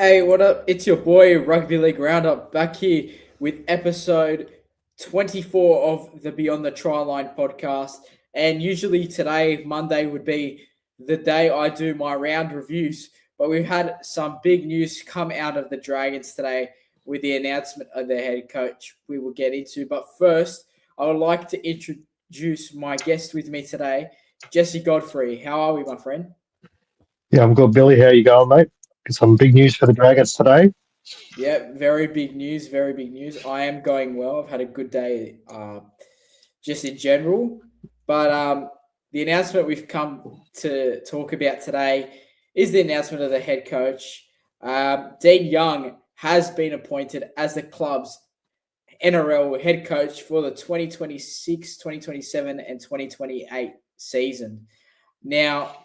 Hey, what up? It's your boy Rugby League Roundup back here with episode 24 of the Beyond the Tryline podcast. And usually today, Monday, would be the day I do my round reviews. But we've had some big news come out of the Dragons today with the announcement of their head coach we will get into. But first, I would like to introduce my guest with me today, Jesse Godfrey. How are we, my friend? Yeah, I'm good, Billy. How you going, mate? Got some big news for the Dragons today. Yeah, very big news. Very big news. I am going well. I've had a good day, just in general. But the announcement we've come to talk about today is the announcement of the head coach. Dean Young has been appointed as the club's NRL head coach for the 2026, 2027, and 2028 season. Now,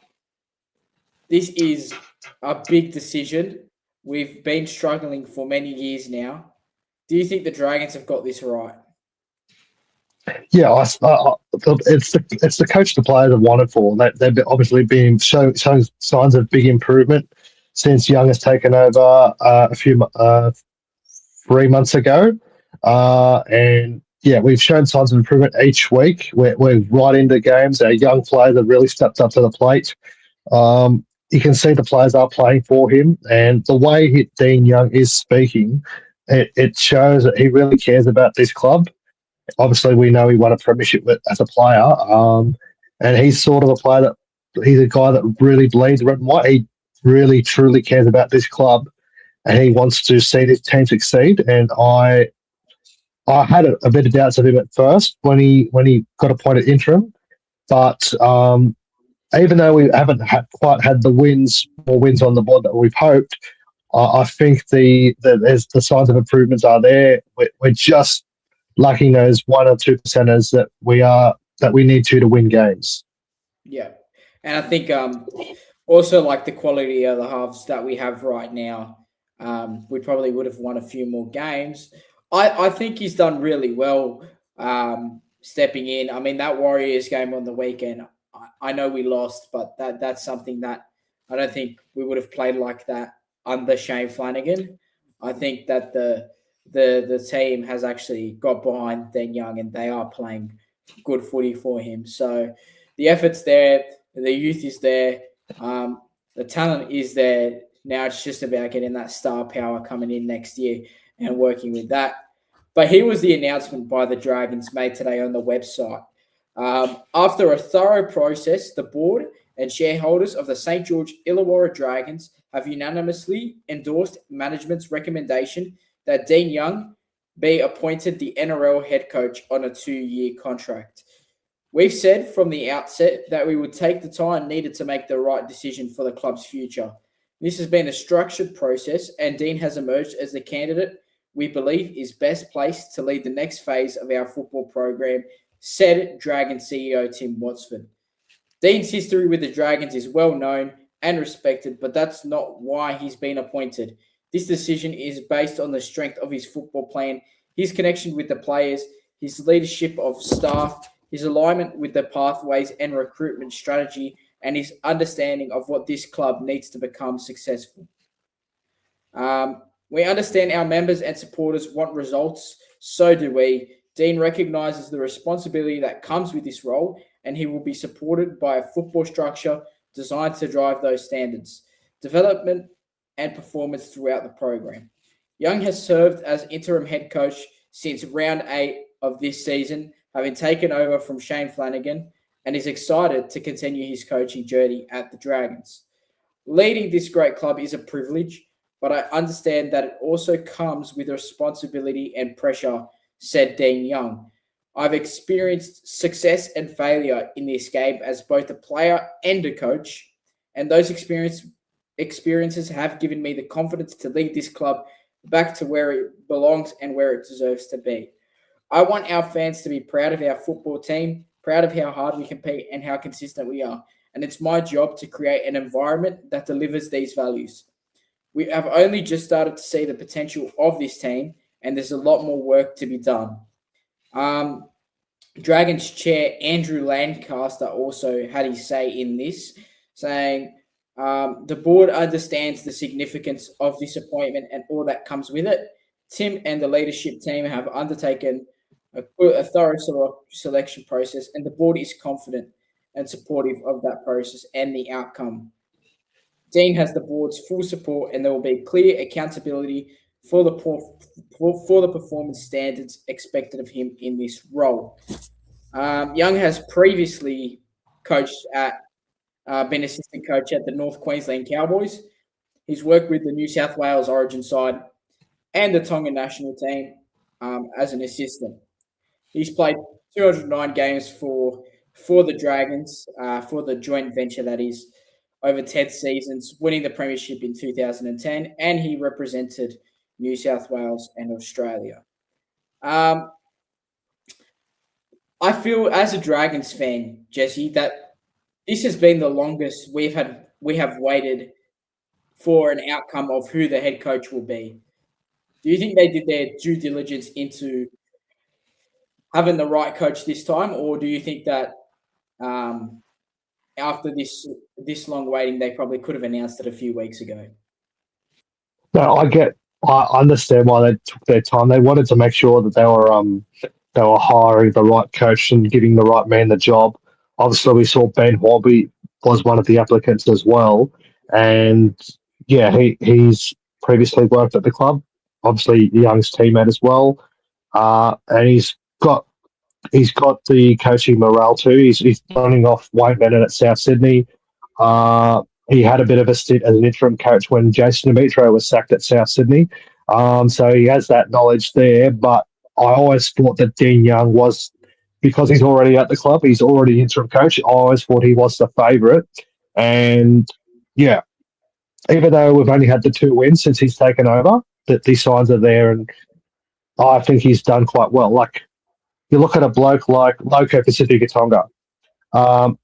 this is a big decision. We've been struggling for many years now. Do you think the Dragons have got this right? Yeah, it's the coach the players have wanted for. They've obviously been showing signs of big improvement since Young has taken over a few 3 months ago, and yeah, we've shown signs of improvement each week. We're right into games. Our young players have really stepped up to the plate. You can see the players are playing for him, and the way Dean Young is speaking, it shows that he really cares about this club. Obviously, we know he won a premiership as a player, and he's sort of a player that he's a guy that really bleeds red and white. He really, truly cares about this club, and he wants to see this team succeed. And I had a bit of doubts of him at first when he got appointed interim, but even though we haven't quite had the wins on the board that we've hoped, I think the signs of improvements are there. We're just lacking those 1 or 2 percenters that we need to win games. Yeah. And I think also like the quality of the halves that we have right now, we probably would have won a few more games. I think he's done really well stepping in. I mean, that Warriors game on the weekend, I know we lost, but that's something that I don't think we would have played like that under Shane Flanagan. I think that the team has actually got behind Dean Young and they are playing good footy for him. So the effort's there, the youth is there, the talent is there. Now it's just about getting that star power coming in next year and working with that. But here was the announcement by the Dragons made today on the website. After a thorough process, the board and shareholders of the St. George Illawarra Dragons have unanimously endorsed management's recommendation that Dean Young be appointed the NRL head coach on a 2-year contract. We've said from the outset that we would take the time needed to make the right decision for the club's future. This has been a structured process, and Dean has emerged as the candidate we believe is best placed to lead the next phase of our football program, said Dragon CEO Tim Watsford. Dean's history with the Dragons is well known and respected, but that's not why he's been appointed. This decision is based on the strength of his football plan, his connection with the players, his leadership of staff, his alignment with the pathways and recruitment strategy, and his understanding of what this club needs to become successful. We understand our members and supporters want results, so do we. Dean recognises the responsibility that comes with this role, and he will be supported by a football structure designed to drive those standards, development, and performance throughout the program. Young has served as interim head coach since round 8 of this season, having taken over from Shane Flanagan, and is excited to continue his coaching journey at the Dragons. Leading this great club is a privilege, but I understand that it also comes with responsibility and pressure, said Dean Young. I've experienced success and failure in this game as both a player and a coach, and those experiences have given me the confidence to lead this club back to where it belongs and where it deserves to be. I want our fans to be proud of our football team, proud of how hard we compete and how consistent we are. And it's my job to create an environment that delivers these values. We have only just started to see the potential of this team, and there's a lot more work to be done. Dragons chair Andrew Lancaster also had his say in this, saying, The board understands the significance of this appointment and all that comes with it. Tim and the leadership team have undertaken a thorough selection process, and the board is confident and supportive of that process and the outcome. Dean has the board's full support, and there will be clear accountability for the performance standards expected of him in this role. Young has previously coached at been assistant coach at the North Queensland Cowboys. He's worked with the New South Wales Origin side and the Tonga national team as an assistant. He's played 209 games for the Dragons, for the joint venture that is, over 10 seasons, winning the premiership in 2010, and he represented New South Wales and Australia. Um, I feel as a Dragons fan, Jesse, that this has been the longest we have waited for an outcome of who the head coach will be. Do you think they did their due diligence into having the right coach this time, or do you think that um, after this long waiting, they probably could have announced it a few weeks ago? No, I understand why they took their time. They wanted to make sure that they were hiring the right coach and giving the right man the job. Obviously, we saw Ben Hobby was one of the applicants as well, and yeah, he's previously worked at the club. Obviously, Young's teammate as well, and he's got the coaching morale too. He's running off Wayne Bennett at South Sydney. He had a bit of a stint as an interim coach when Jason Demetrio was sacked at South Sydney. So he has that knowledge there. But I always thought that Dean Young was, because he's already at the club, he's already interim coach. I always thought he was the favourite. And yeah, even though we've only had the 2 wins since he's taken over, that these signs are there. And I think he's done quite well. Like, you look at a bloke like Loco Pacifica Tonga. Um,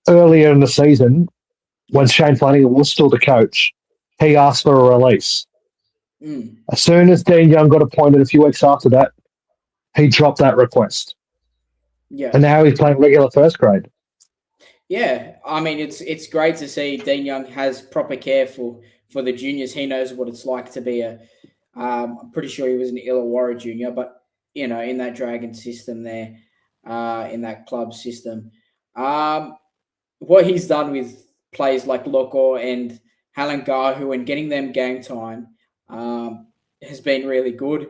Earlier in the season, when Shane Flanagan was still the coach, he asked for a release. Mm. As soon as Dean Young got appointed a few weeks after that, he dropped that request. Yeah. And now he's playing regular first grade. Yeah, I mean it's great to see Dean Young has proper care for the juniors. He knows what it's like to be a. I'm pretty sure he was an Illawarra junior, but in that Dragon system there, in that club system, what he's done with players like Loco and Halangahu and getting them game time has been really good.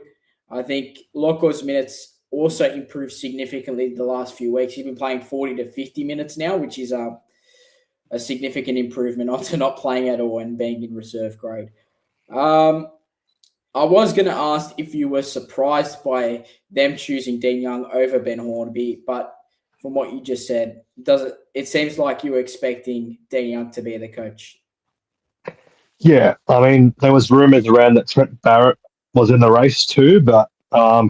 I think Loco's minutes also improved significantly the last few weeks. He's been playing 40 to 50 minutes now, which is a significant improvement onto not playing at all and being in reserve grade. I was going to ask if you were surprised by them choosing Dean Young over Ben Hornby, but from what you just said, it seems like you were expecting Dean Young to be the coach. Yeah, I mean, there was rumours around that Trent Barrett was in the race too, but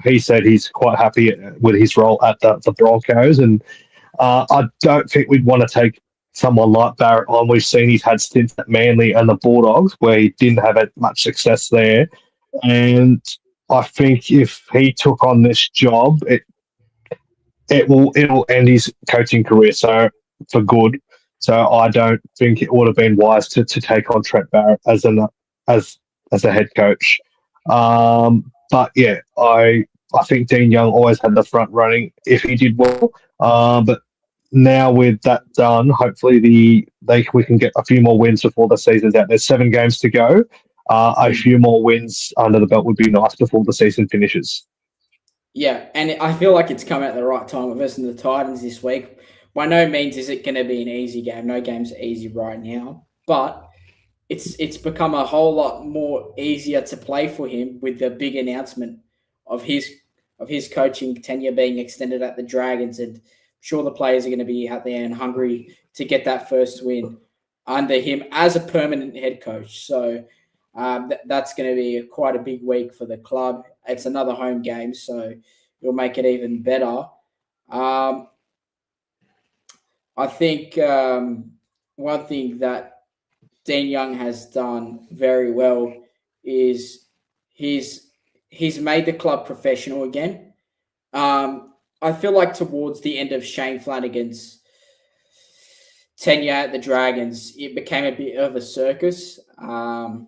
he said he's quite happy with his role at the Broncos, and I don't think we'd want to take someone like Barrett on. We've seen he's had stints at Manly and the Bulldogs where he didn't have much success there, and I think if he took on this job, it'll end his coaching career for good. So I don't think it would have been wise to take on Trent Barrett as a head coach. But yeah, I think Dean Young always had the front running if he did well. But now with that done, hopefully we can get a few more wins before the season's out. There's 7 games to go. A few more wins under the belt would be nice before the season finishes. Yeah, and I feel like it's come at the right time with us and the Titans this week. By no means is it going to be an easy game. No game's easy right now, but it's become a whole lot more easier to play for him with the big announcement of his coaching tenure being extended at the Dragons, and I'm sure the players are going to be out there and hungry to get that first win under him as a permanent head coach. So that's going to be quite a big week for the club. It's another home game, so it'll make it even better. I think one thing that Dean Young has done very well is he's made the club professional again. I feel like towards the end of Shane Flanagan's tenure at the Dragons, it became a bit of a circus. The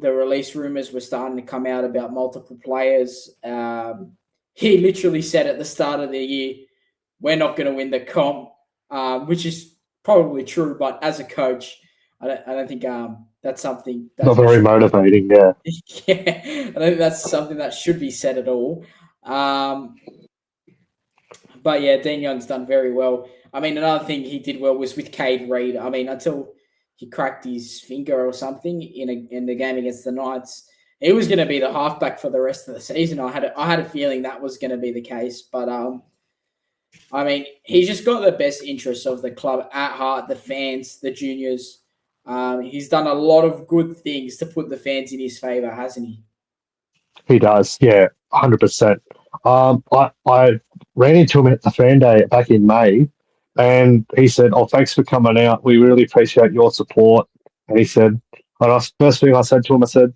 release rumors were starting to come out about multiple players. He literally said at the start of the year, "We're not going to win the comp," which is probably true. But as a coach, I don't think that's something Not that very should. motivating. Yeah, Yeah, I don't think that's something that should be said at all. But yeah, Dean Young's done very well. I mean, another thing he did well was with Cade Reed. I mean, until he cracked his finger or something in the game against the Knights, he was going to be the halfback for the rest of the season. I had a feeling that was going to be the case, but I mean, he's just got the best interests of the club at heart. The fans, the juniors. He's done a lot of good things to put the fans in his favour, hasn't he? he does. Yeah, 100%. I ran into him at the fan day back in May, and he said, "Oh, thanks for coming out. We really appreciate your support." And he said, first thing I said to him, I said,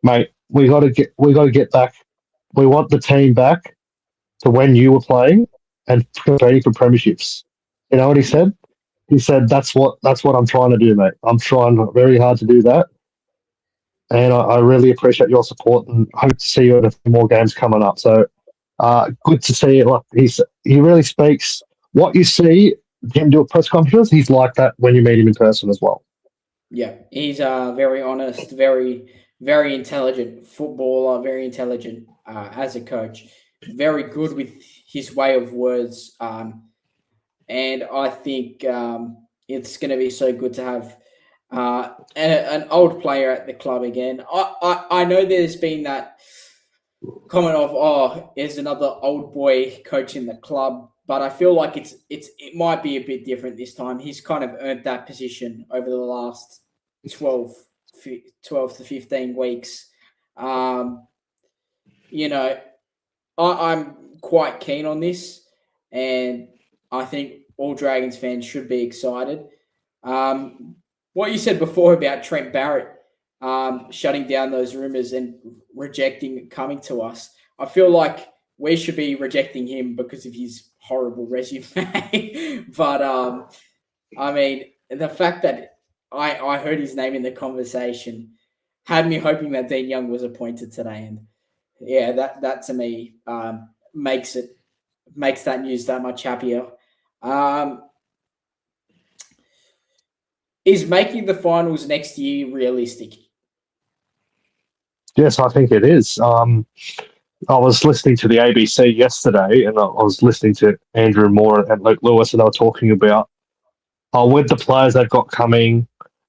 "Mate, we got to get back. We want the team back to when you were playing and competing for premierships." You know what he said? He said, That's what I'm trying to do, mate. I'm trying very hard to do that." And I really appreciate your support and hope to see you at a few more games coming up. So good to see it. Like he really speaks what you see him do at press conferences. He's like that when you meet him in person as well. Yeah, he's very honest, very intelligent footballer, very intelligent as a coach, very good with his way of words, and I think it's going to be so good to have an old player at the club again. I know there's been that comment of, "Oh, there's another old boy coaching the club," but I feel like it might be a bit different this time. He's kind of earned that position over the last 12, 12 to 15 weeks. Um, you know, I'm quite keen on this, and I think all Dragons fans should be excited. Um, what you said before about Trent Barrett shutting down those rumors and rejecting coming to us, I feel like we should be rejecting him because of his horrible resume. But I mean, the fact that I heard his name in the conversation had me hoping that Dean Young was appointed today, and yeah, that to me makes that news that much happier. Um, is making the finals next year realistic? Yes, I think it is. I was listening to the ABC yesterday, and I was listening to Andrew Moore and Luke Lewis, and they were talking about with the players they've got coming,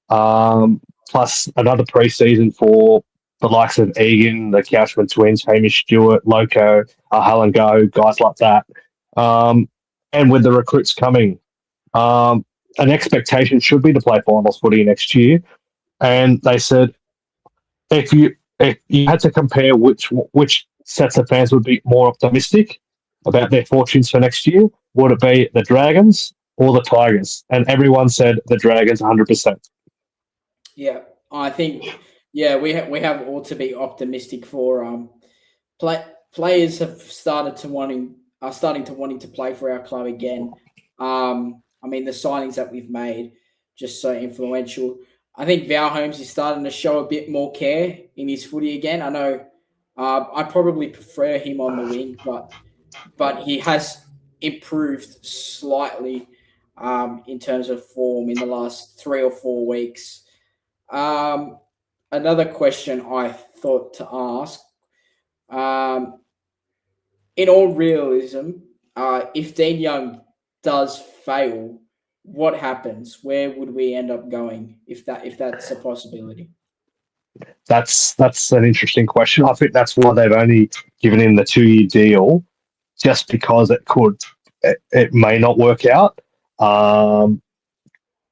plus another preseason for the likes of Egan, the Couchman twins, Hamish Stewart, Loco, Helen Go, guys like that, and with the recruits coming, an expectation should be to play finals footy next year. And they said if you had to compare which sets of fans would be more optimistic about their fortunes for next year, would it be the Dragons or the Tigers? And everyone said the Dragons 100%. Yeah, I think we have all to be optimistic for. Players have starting to wanting to play for our club again. I mean, the signings that we've made just so influential. I think Val Holmes is starting to show a bit more care in his footy again. I know I probably prefer him on the wing, but he has improved slightly in terms of form in the last 3 or 4 weeks. Another question I thought to ask, um, in all realism, if Dean Young does fail, what happens? Where would we end up going if that's a possibility? That's an interesting question. I think that's why they've only given him the 2-year deal, just because it may not work out.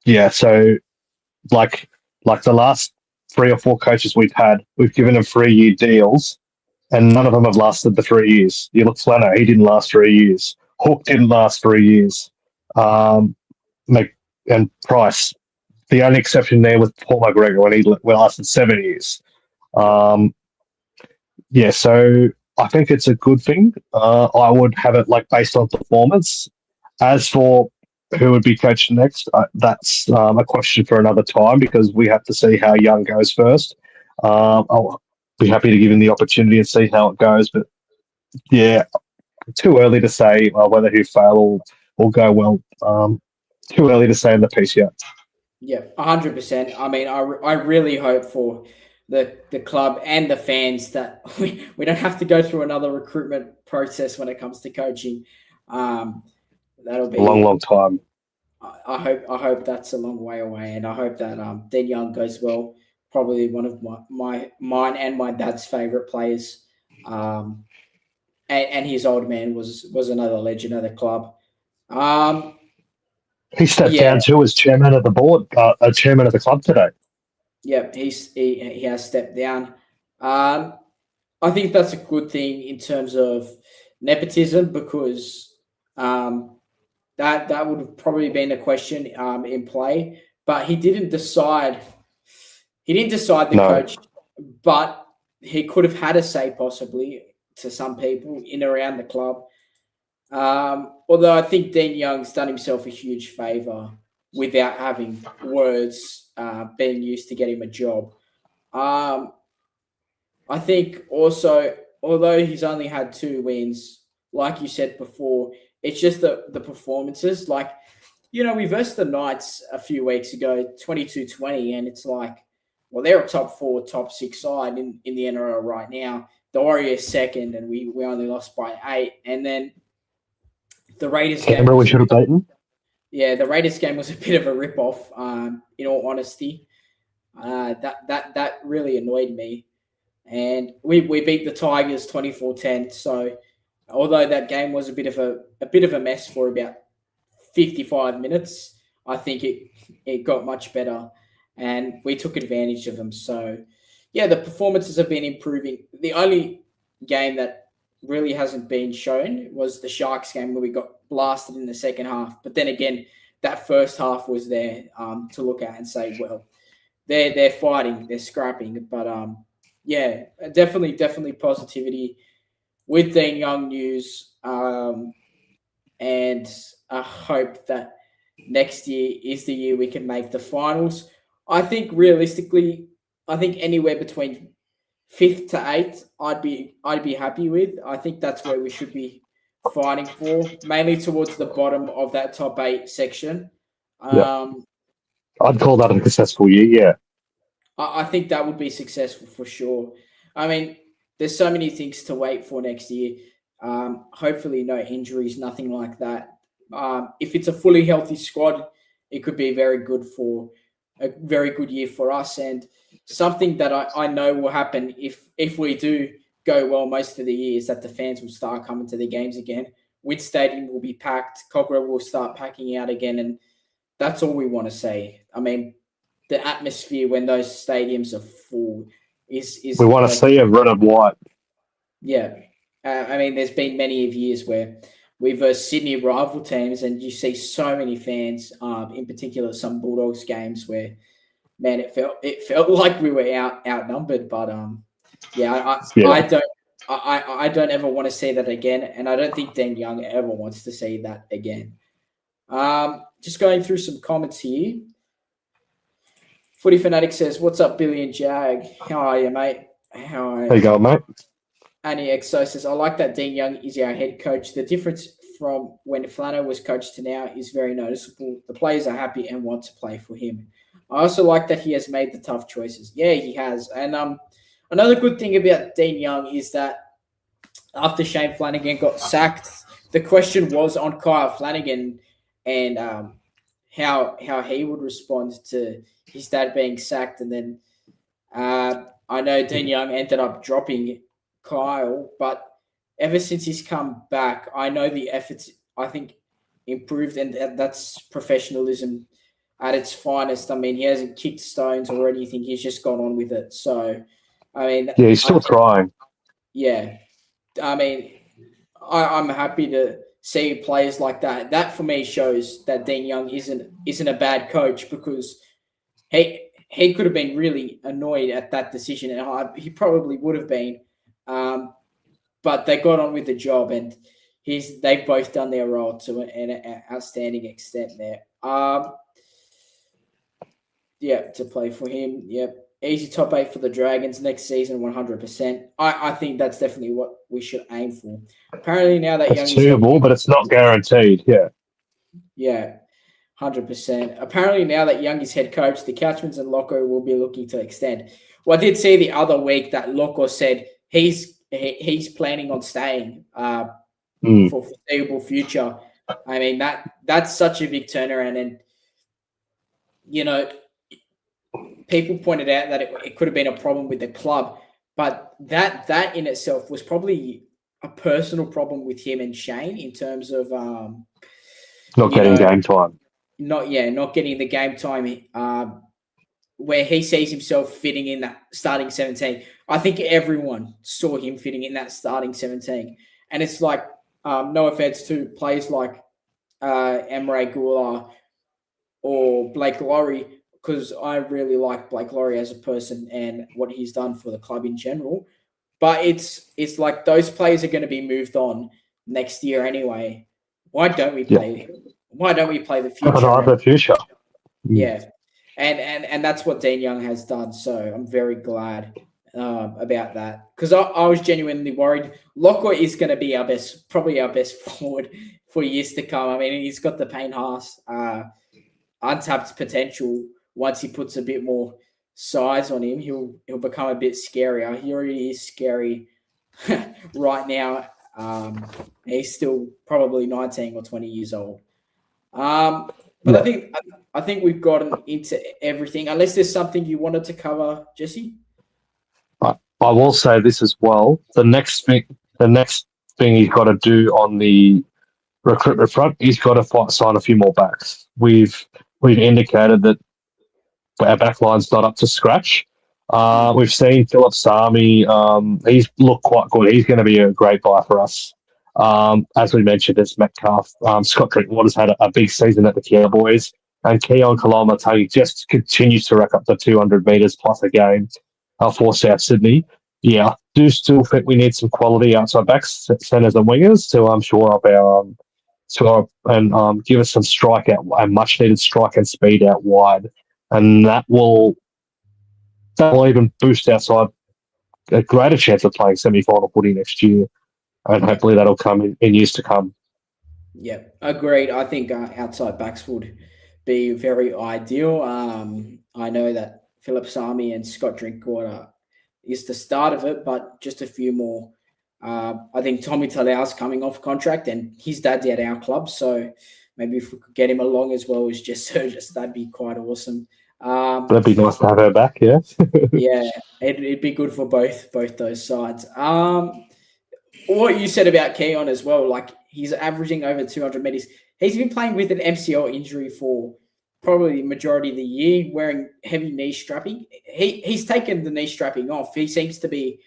Yeah, so like the last 3 or 4 coaches we've had, we've given them 3-year deals, and none of them have lasted the 3 years. You look Flano, he didn't last 3 years. Hook didn't last 3 years. Mc, and Price, the only exception there was Paul McGregor when he lasted 7 years. Yeah, so I think it's a good thing. I would have it like based on performance. As for who would be coached next? That's a question for another time because we have to see how Young goes first. I'll be happy to give him the opportunity and see how it goes. But yeah, too early to say whether he'll fail or go well. Too early to say in the piece yet. Yeah, 100%. I mean, I really hope for the club and the fans that we don't have to go through another recruitment process when it comes to coaching. Um, that'll A long, be. long time. I hope that's a long way away, and I hope that Den Young goes well. Probably one of mine and my dad's favorite players. Um, and his old man was another legend of the club. Um, He stepped yeah, down too as chairman of the board, chairman of the club today. yeah, he has stepped down. Um, I think that's a good thing in terms of nepotism because that would have probably been a question in play, but he didn't decide. He didn't decide the No, coach, but he could have had a say possibly to some people in around the club. Although I think Dean Young's done himself a huge favour without having words being used to get him a job. Um, I think also, although he's only had 2 wins, like you said before, it's just the performances. Like, we versed the Knights a few weeks ago, 22-20, and it's like, well, they're a top 4, top 6 side in the NRL right now. The Warriors second, and we only lost by 8. And then the Raiders game Canberra we was should have beaten. the Raiders game was a bit of a rip-off, in all honesty. That really annoyed me. And we beat the Tigers 24-10. So although that game was a bit of a mess for about 55 minutes, I think it got much better and we took advantage of them. So yeah, the performances have been improving. The only game that really hasn't been shown was the Sharks game where we got blasted in the second half. But then again, that first half was there to look at and say, well, they're fighting, they're scrapping. But yeah, definitely positivity with Dean Young news. And I hope that next year is the year we can make the finals. I think realistically, I think anywhere between fifth to eighth, I'd be happy with. I think that's where we should be fighting for, mainly towards the bottom of that top 8 section. Yeah, Um, I'd call that a successful year. Yeah, I think that would be successful for sure. I mean, there's so many things to wait for next year. Hopefully, no injuries, nothing like that. If it's a fully healthy squad, it could be a very good year for us. And something that I know will happen if we do go well most of the year is that the fans will start coming to the games again. Wynn Stadium will be packed. Cogra will start packing out again, and that's all we want to say. I mean, the atmosphere when those stadiums are full is we want to see a red and white. yeah. I mean, there's been many of years where we've Sydney rival teams, and you see so many fans. In particular, some Bulldogs games where, man, it felt like we were outnumbered. But yeah, I Yeah, don't I don't ever want to see that again, and I don't think Dan Young ever wants to see that again. Just going through some comments here. Footy Fanatic says, "What's up, Billy and Jag? How are you, mate? How are there you you?" go, mate. Annie Exo says, "I like that Dean Young is our head coach. The difference from when Flano was coached to now is very noticeable. The players are happy and want to play for him. I also like that he has made the tough choices. Yeah, he has. And another good thing about Dean Young is that after Shane Flanagan got sacked, the question was on Kyle Flanagan and how he would respond to his dad being sacked. And then I know Dean Young ended up dropping Kyle, but ever since he's come back, I know the efforts, I think, improved, and that's professionalism at its finest. I mean, he hasn't kicked stones or anything; he's just gone on with it. So, I mean, Yeah, he's still trying. yeah, I mean, I'm happy to see players like that. That for me shows that Dean Young isn't a bad coach because he could have been really annoyed at that decision, and he probably would have been. But they got on with the job, and they've both done their role to an outstanding extent there. To play for him. Yep. Easy top 8 for the Dragons next season, 100%. I think that's definitely what we should aim for. Apparently now that It's achievable, but it's not guaranteed. Yeah, 100%. Apparently now that Young is head coach, the Couchmans and Loco will be looking to extend. Well, I did see the other week that Loco said he's planning on staying for foreseeable future. I mean, that's such a big turnaround. And, people pointed out that it could have been a problem with the club, but that in itself was probably a personal problem with him and Shane in terms of not getting game time. Not getting the game time where he sees himself fitting in that starting 17. I think everyone saw him fitting in that starting 17. And it's like, no offense to players like Emre Gula or Blake Laurie, because I really like Blake Laurie as a person and what he's done for the club in general. But it's like those players are going to be moved on next year anyway. Why don't we play? Why don't we play the future? The future. Yeah, and that's what Dean Young has done. So I'm very glad about that, because I was genuinely worried. Lockwood is going to be probably our best forward for years to come. I mean, he's got the Payne Haas untapped potential. Once he puts a bit more size on him, he'll become a bit scarier. He already is scary right now. He's still probably 19 or 20 years old. But I think we've gotten into everything. Unless there's something you wanted to cover, Jesse. I will say this as well. The next thing he's got to do on the recruitment front, he's got to sign a few more backs. We've indicated that our backline's not up to scratch. We've seen Philip Sami. He's looked quite good. He's going to be a great buy for us. As we mentioned, there's Metcalf. Scott Drinkwater's had a big season at the Cowboys. And Keon Kalomatangi just continues to rack up the 200 metres plus a game for South Sydney. Yeah, I do still think we need some quality outside backs, centres and wingers to shore up and give us some strike out, a much needed strike and speed out wide. And that will even boost our side a greater chance of playing semi-final footy next year. And hopefully that'll come in years to come. Yeah, agreed. I think outside backs would be very ideal. I know that Philip Sami and Scott Drinkwater is the start of it, but just a few more. I think Tommy Talau's coming off contract and his dad's at our club, so maybe if we could get him along as well as Jess Surgis, that'd be quite awesome. That'd be nice to have her back, yeah. Yeah, it'd be good for both those sides. What you said about Keon as well, like he's averaging over 200 metres. He's been playing with an MCL injury for probably the majority of the year, wearing heavy knee strapping. He's taken the knee strapping off. He seems to be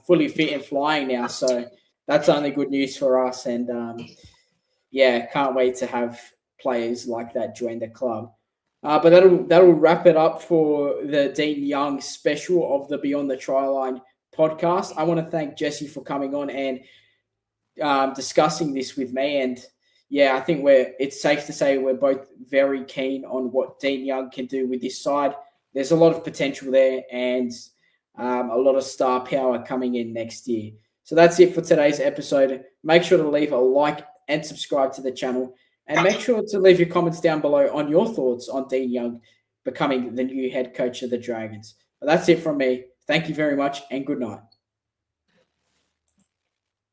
fully fit and flying now, so that's only good news for us. And can't wait to have players like that join the club. But that'll wrap it up for the Dean Young special of the Beyond the Tryline podcast. I want to thank Jesse for coming on and discussing this with me. And I think it's safe to say we're both very keen on what Dean Young can do with this side. There's a lot of potential there and a lot of star power coming in next year. So that's it for today's episode. Make sure to leave a like and subscribe to the channel. And make sure to leave your comments down below on your thoughts on Dean Young becoming the new head coach of the Dragons. But that's it from me. Thank you very much and good night.